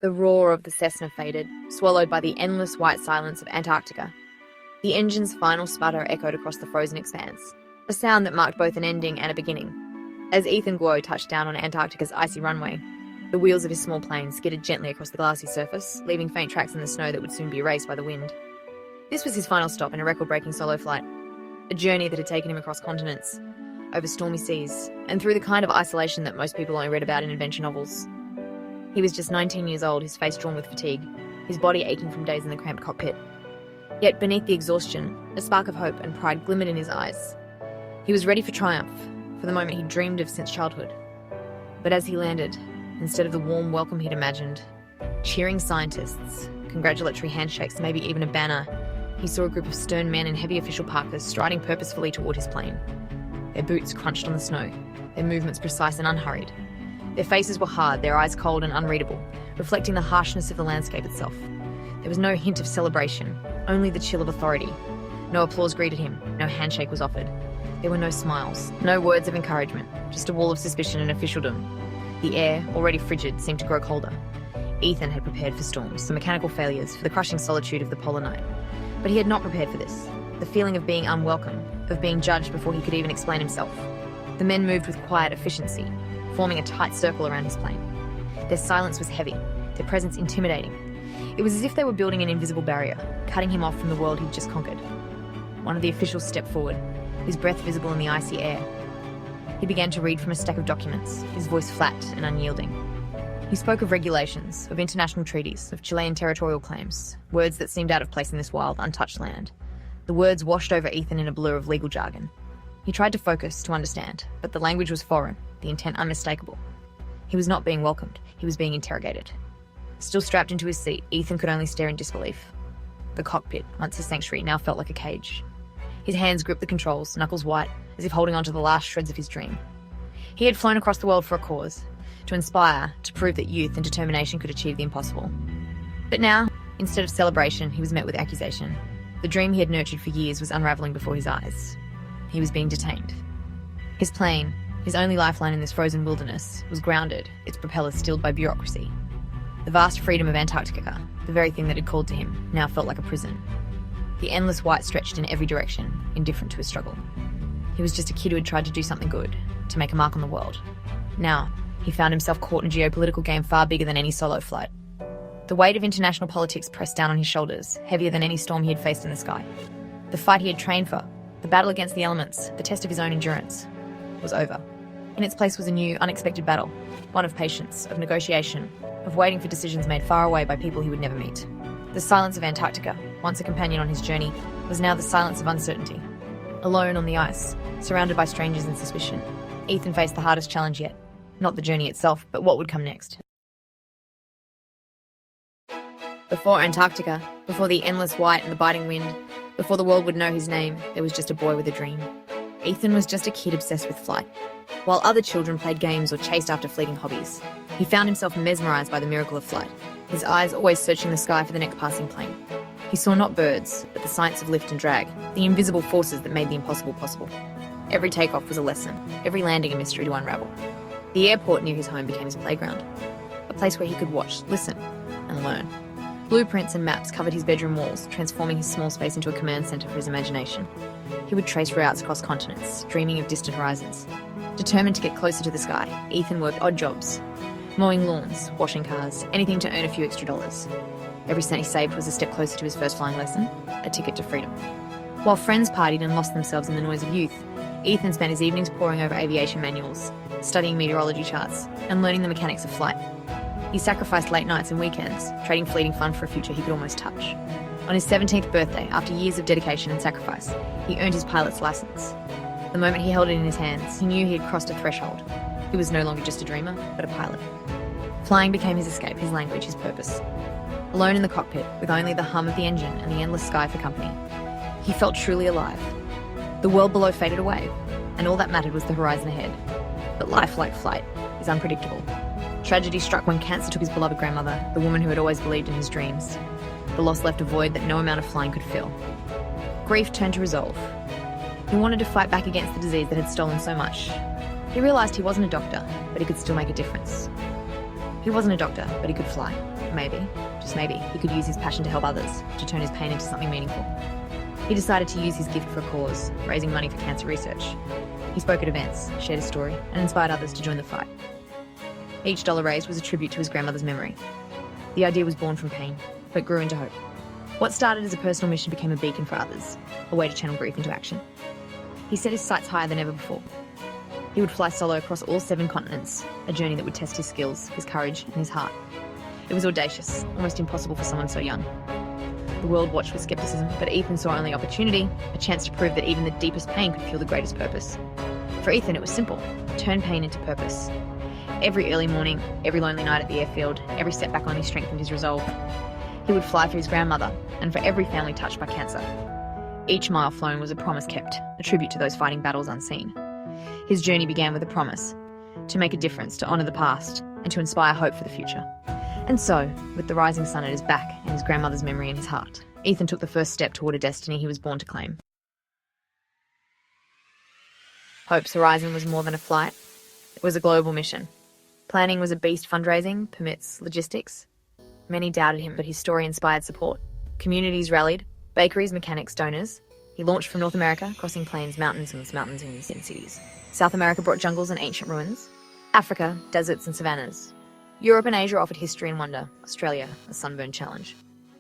The roar of the Cessna faded, swallowed by the endless white silence of Antarctica. The engine's final sputter echoed across the frozen expanse, a sound that marked both an ending and a beginning. As Ethan Guo touched down on Antarctica's icy runway, the wheels of his small plane skidded gently across the glassy surface, leaving faint tracks in the snow that would soon be erased by the wind. This was his final stop in a record-breaking solo flight, a journey that had taken him across continents, over stormy seas, and through the kind of isolation that most people only read about in adventure novels. He was just 19 years old, his face drawn with fatigue, his body aching from days in the cramped cockpit. Yet beneath the exhaustion, a spark of hope and pride glimmered in his eyes. He was ready for triumph, for the moment he'd dreamed of since childhood. But as he landed, instead of the warm welcome he'd imagined, cheering scientists, congratulatory handshakes, maybe even a banner, he saw a group of stern men in heavy official parkas striding purposefully toward his plane. Their boots crunched on the snow, their movements precise and unhurried. Their faces were hard, their eyes cold and unreadable, reflecting the harshness of the landscape itself. There was no hint of celebration, only the chill of authority. No applause greeted him, no handshake was offered. There were no smiles, no words of encouragement, just a wall of suspicion and officialdom. The air, already frigid, seemed to grow colder. Ethan had prepared for storms, for mechanical failures, for the crushing solitude of the polar night. But he had not prepared for this, the feeling of being unwelcome, of being judged before he could even explain himself. The men moved with quiet efficiency, forming a tight circle around his plane. Their silence was heavy, their presence intimidating. It was as if they were building an invisible barrier, cutting him off from the world he'd just conquered. One of the officials stepped forward, his breath visible in the icy air. He began to read from a stack of documents, his voice flat and unyielding. He spoke of regulations, of international treaties, of Chilean territorial claims, words that seemed out of place in this wild, untouched land. The words washed over Ethan in a blur of legal jargon. He tried to focus, to understand, but the language was foreign, the intent unmistakable. He was not being welcomed, he was being interrogated. Still strapped into his seat, Ethan could only stare in disbelief. The cockpit, once a sanctuary, now felt like a cage. His hands gripped the controls, knuckles white, as if holding on to the last shreds of his dream. He had flown across the world for a cause, to inspire, to prove that youth and determination could achieve the impossible. But now, instead of celebration, he was met with accusation. The dream he had nurtured for years was unraveling before his eyes. He was being detained. His plane, his only lifeline in this frozen wilderness, was grounded, its propellers stilled by bureaucracy. The vast freedom of Antarctica, the very thing that had called to him, now felt like a prison. The endless white stretched in every direction, indifferent to his struggle. He was just a kid who had tried to do something good, to make a mark on the world. Now, he found himself caught in a geopolitical game far bigger than any solo flight. The weight of international politics pressed down on his shoulders, heavier than any storm he had faced in the sky. The fight he had trained for, the battle against the elements, the test of his own endurance, was over. In its place was a new, unexpected battle, one of patience, of negotiation, of waiting for decisions made far away by people he would never meet. The silence of Antarctica, once a companion on his journey, was now the silence of uncertainty. Alone on the ice, surrounded by strangers and suspicion, Ethan faced the hardest challenge yet. Not the journey itself, but what would come next. Before Antarctica, before the endless white and the biting wind, before the world would know his name, there was just a boy with a dream. Ethan was just a kid obsessed with flight. While other children played games or chased after fleeting hobbies, he found himself mesmerized by the miracle of flight, his eyes always searching the sky for the next passing plane. He saw not birds, but the science of lift and drag, the invisible forces that made the impossible possible. Every takeoff was a lesson, every landing a mystery to unravel. The airport near his home became his playground, a place where he could watch, listen, and learn. Blueprints and maps covered his bedroom walls, transforming his small space into a command centre for his imagination. He would trace routes across continents, dreaming of distant horizons. Determined to get closer to the sky, Ethan worked odd jobs, mowing lawns, washing cars, anything to earn a few extra dollars. Every cent he saved was a step closer to his first flying lesson, a ticket to freedom. While friends partied and lost themselves in the noise of youth, Ethan spent his evenings poring over aviation manuals, studying meteorology charts, and learning the mechanics of flight. He sacrificed late nights and weekends, trading fleeting fun for a future he could almost touch. On his 17th birthday, after years of dedication and sacrifice, he earned his pilot's license. The moment he held it in his hands, he knew he had crossed a threshold. He was no longer just a dreamer, but a pilot. Flying became his escape, his language, his purpose. Alone in the cockpit, with only the hum of the engine and the endless sky for company, he felt truly alive. The world below faded away, and all that mattered was the horizon ahead. But life, like flight, is unpredictable. Tragedy struck when cancer took his beloved grandmother, the woman who had always believed in his dreams. The loss left a void that no amount of flying could fill. Grief turned to resolve. He wanted to fight back against the disease that had stolen so much. He realised he wasn't a doctor, but he could still make a difference. He wasn't a doctor, but he could fly. Maybe, just maybe, he could use his passion to help others, to turn his pain into something meaningful. He decided to use his gift for a cause, raising money for cancer research. He spoke at events, shared his story, and inspired others to join the fight. Each dollar raised was a tribute to his grandmother's memory. The idea was born from pain, but grew into hope. What started as a personal mission became a beacon for others, a way to channel grief into action. He set his sights higher than ever before. He would fly solo across all 7 continents, a journey that would test his skills, his courage, and his heart. It was audacious, almost impossible for someone so young. The world watched with skepticism, but Ethan saw only opportunity, a chance to prove that even the deepest pain could fuel the greatest purpose. For Ethan, it was simple: turn pain into purpose. Every early morning, every lonely night at the airfield, every setback only strengthened his resolve. He would fly for his grandmother, and for every family touched by cancer. Each mile flown was a promise kept, a tribute to those fighting battles unseen. His journey began with a promise: to make a difference, to honour the past, and to inspire hope for the future. And so, with the rising sun at his back and his grandmother's memory in his heart, Ethan took the first step toward a destiny he was born to claim. Hope's horizon was more than a flight. It was a global mission. Planning was a beast, fundraising, permits, logistics. Many doubted him, but his story inspired support. Communities rallied, bakeries, mechanics, donors. He launched from North America, crossing plains, mountains and cities. South America brought jungles and ancient ruins. Africa, deserts and savannas. Europe and Asia offered history and wonder. Australia, a sunburned challenge.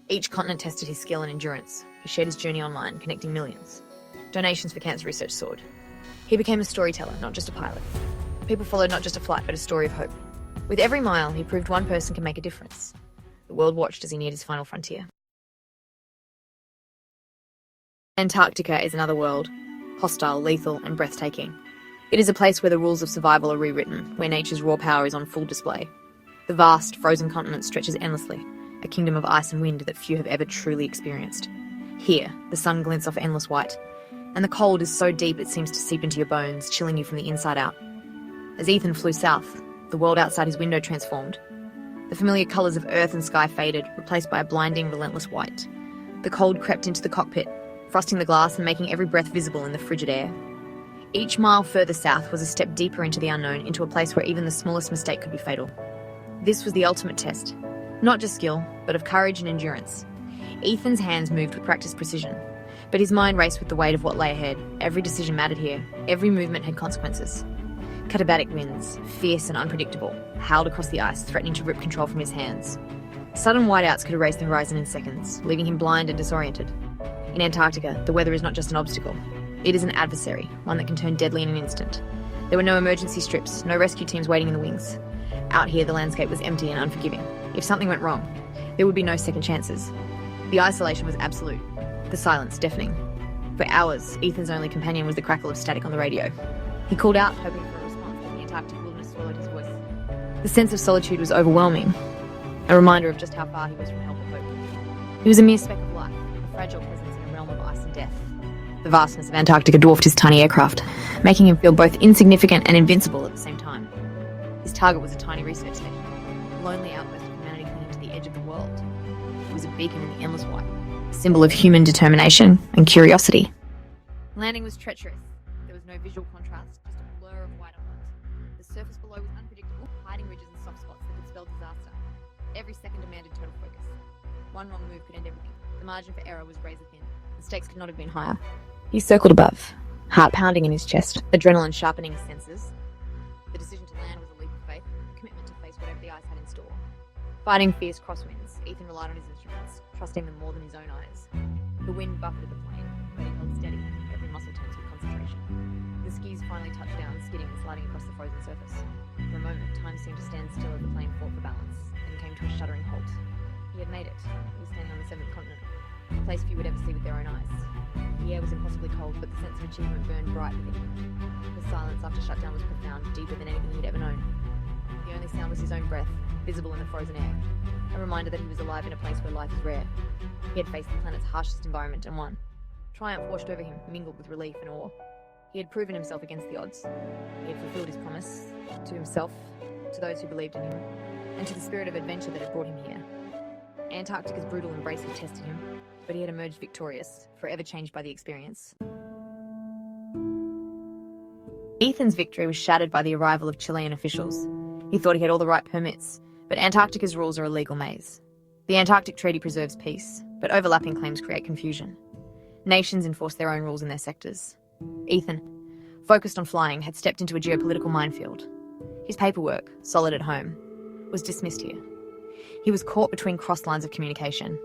Each continent tested his skill and endurance. He shared his journey online, connecting millions. Donations for cancer research soared. He became a storyteller, not just a pilot. People followed not just a flight, but a story of hope. With every mile, he proved one person can make a difference. The world watched as he neared his final frontier. Antarctica is another world. Hostile, lethal, and breathtaking. It is a place where the rules of survival are rewritten, where nature's raw power is on full display. The vast, frozen continent stretches endlessly, a kingdom of ice and wind that few have ever truly experienced. Here, the sun glints off endless white, and the cold is so deep it seems to seep into your bones, chilling you from the inside out. As Ethan flew south, the world outside his window transformed. The familiar colours of earth and sky faded, replaced by a blinding, relentless white. The cold crept into the cockpit, frosting the glass and making every breath visible in the frigid air. Each mile further south was a step deeper into the unknown, into a place where even the smallest mistake could be fatal. This was the ultimate test, not just skill, but of courage and endurance. Ethan's hands moved with practiced precision, but his mind raced with the weight of what lay ahead. Every decision mattered here, every movement had consequences. Katabatic winds, fierce and unpredictable, howled across the ice, threatening to rip control from his hands. Sudden whiteouts could erase the horizon in seconds, leaving him blind and disoriented. In Antarctica, the weather is not just an obstacle. It is an adversary, one that can turn deadly in an instant. There were no emergency strips, no rescue teams waiting in the wings. Out here, the landscape was empty and unforgiving. If something went wrong, there would be no second chances. The isolation was absolute, the silence deafening. For hours, Ethan's only companion was the crackle of static on the radio. He called out, hoping for a response, but the Antarctic wilderness swallowed his voice. The sense of solitude was overwhelming, a reminder of just how far he was from help or hope. He was a mere speck of light, a fragile presence in a realm of ice and death. The vastness of Antarctica dwarfed his tiny aircraft, making him feel both insignificant and invincible at the same time. His target was a tiny research station, a lonely outpost of humanity clinging to the edge of the world. It was a beacon in the endless white, a symbol of human determination and curiosity. Landing was treacherous. There was no visual contrast, just a blur of white on light. The surface below was unpredictable, hiding ridges and soft spots that could spell disaster. Every second demanded total focus. One wrong move could end everything. The margin for error was razor thin. The stakes could not have been higher. He circled above, heart pounding in his chest, adrenaline sharpening his senses. The decision to land was a leap of faith, a commitment to face whatever the ice had in store. Fighting fierce crosswinds, Ethan relied on his instruments, trusting them more than his own eyes. The wind buffeted the plane, but he held steady, every muscle tense with concentration. The skis finally touched down, skidding and sliding across the frozen surface. For a moment, time seemed to stand still as the plane fought for balance, then came to a shuddering halt. He had made it. He was standing on the 7th continent, a place few would ever see with their own eyes. The air was impossibly cold, but the sense of achievement burned bright within him. The silence after shutdown was profound, deeper than anything he'd ever known. The only sound was his own breath, visible in the frozen air, a reminder that he was alive in a place where life is rare. He had faced the planet's harshest environment and won. Triumph washed over him, mingled with relief and awe. He had proven himself against the odds. He had fulfilled his promise, to himself, to those who believed in him, and to the spirit of adventure that had brought him here. Antarctica's brutal embrace had tested him, but he had emerged victorious, forever changed by the experience. Ethan's victory was shattered by the arrival of Chilean officials. He thought he had all the right permits, But Antarctica's rules are a legal maze. The Antarctic Treaty preserves peace, but overlapping claims create confusion. Nations enforce their own rules in their sectors. Ethan, focused on flying, had stepped into a geopolitical minefield. His paperwork, solid at home, was dismissed here. He was caught between cross lines of communication.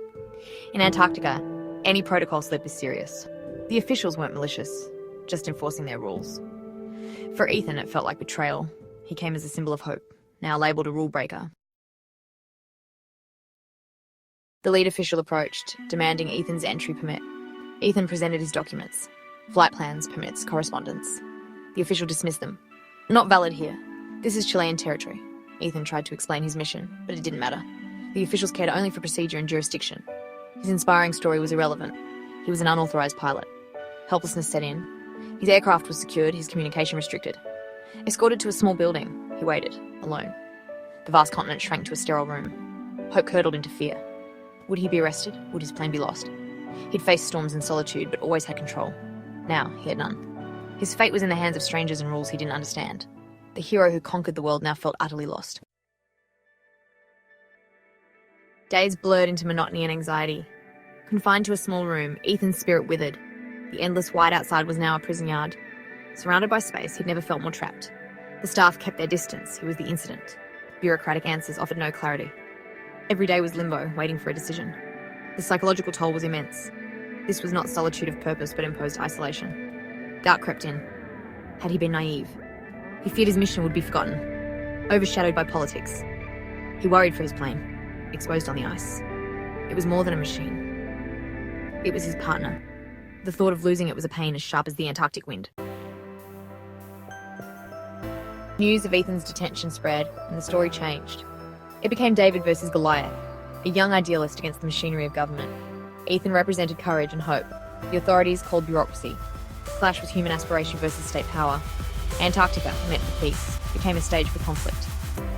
In Antarctica, any protocol slip is serious. The officials weren't malicious, just enforcing their rules. For Ethan, it felt like betrayal. He came as a symbol of hope, now labelled a rule breaker. The lead official approached, demanding Ethan's entry permit. Ethan presented his documents: flight plans, permits, correspondence. The official dismissed them. Not valid here. This is Chilean territory. Ethan tried to explain his mission, but it didn't matter. The officials cared only for procedure and jurisdiction. His inspiring story was irrelevant. He was an unauthorised pilot. Helplessness set in. His aircraft was secured, his communication restricted. Escorted to a small building, he waited, alone. The vast continent shrank to a sterile room. Hope curdled into fear. Would he be arrested? Would his plane be lost? He'd faced storms and solitude, but always had control. Now, he had none. His fate was in the hands of strangers and rules he didn't understand. The hero who conquered the world now felt utterly lost. Days blurred into monotony and anxiety. Confined to a small room, Ethan's spirit withered. The endless white outside was now a prison yard. Surrounded by space, he'd never felt more trapped. The staff kept their distance. He was the incident. Bureaucratic answers offered no clarity. Every day was limbo, waiting for a decision. The psychological toll was immense. This was not solitude of purpose, but imposed isolation. Doubt crept in. Had he been naive? He feared his mission would be forgotten, overshadowed by politics. He worried for his plane, exposed on the ice. It was more than a machine. It was his partner. The thought of losing it was a pain as sharp as the Antarctic wind. News of Ethan's detention spread, and the story changed. It became David versus Goliath, a young idealist against the machinery of government. Ethan represented courage and hope. The authorities called bureaucracy. Clash was human aspiration versus state power. Antarctica, meant for peace, became a stage for conflict.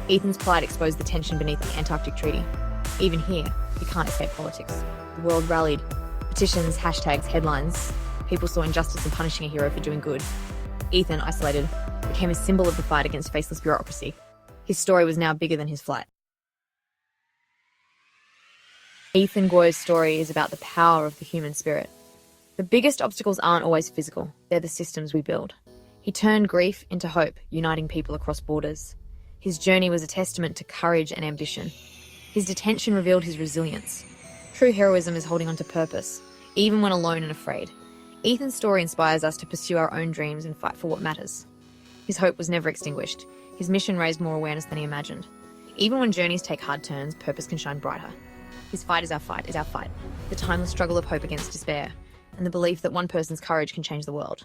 Ethan's plight exposed the tension beneath the Antarctic Treaty. Even here, you can't escape politics. The world rallied. Petitions, hashtags, headlines. People saw injustice in punishing a hero for doing good. Ethan, isolated, became a symbol of the fight against faceless bureaucracy. His story was now bigger than his flight. Ethan Guo's story is about the power of the human spirit. The biggest obstacles aren't always physical, they're the systems we build. He turned grief into hope, uniting people across borders. His journey was a testament to courage and ambition. His detention revealed his resilience. True heroism is holding on to purpose, even when alone and afraid. Ethan's story inspires us to pursue our own dreams and fight for what matters. His hope was never extinguished. His mission raised more awareness than he imagined. Even when journeys take hard turns, purpose can shine brighter. His fight is our fight, the timeless struggle of hope against despair, and the belief that one person's courage can change the world.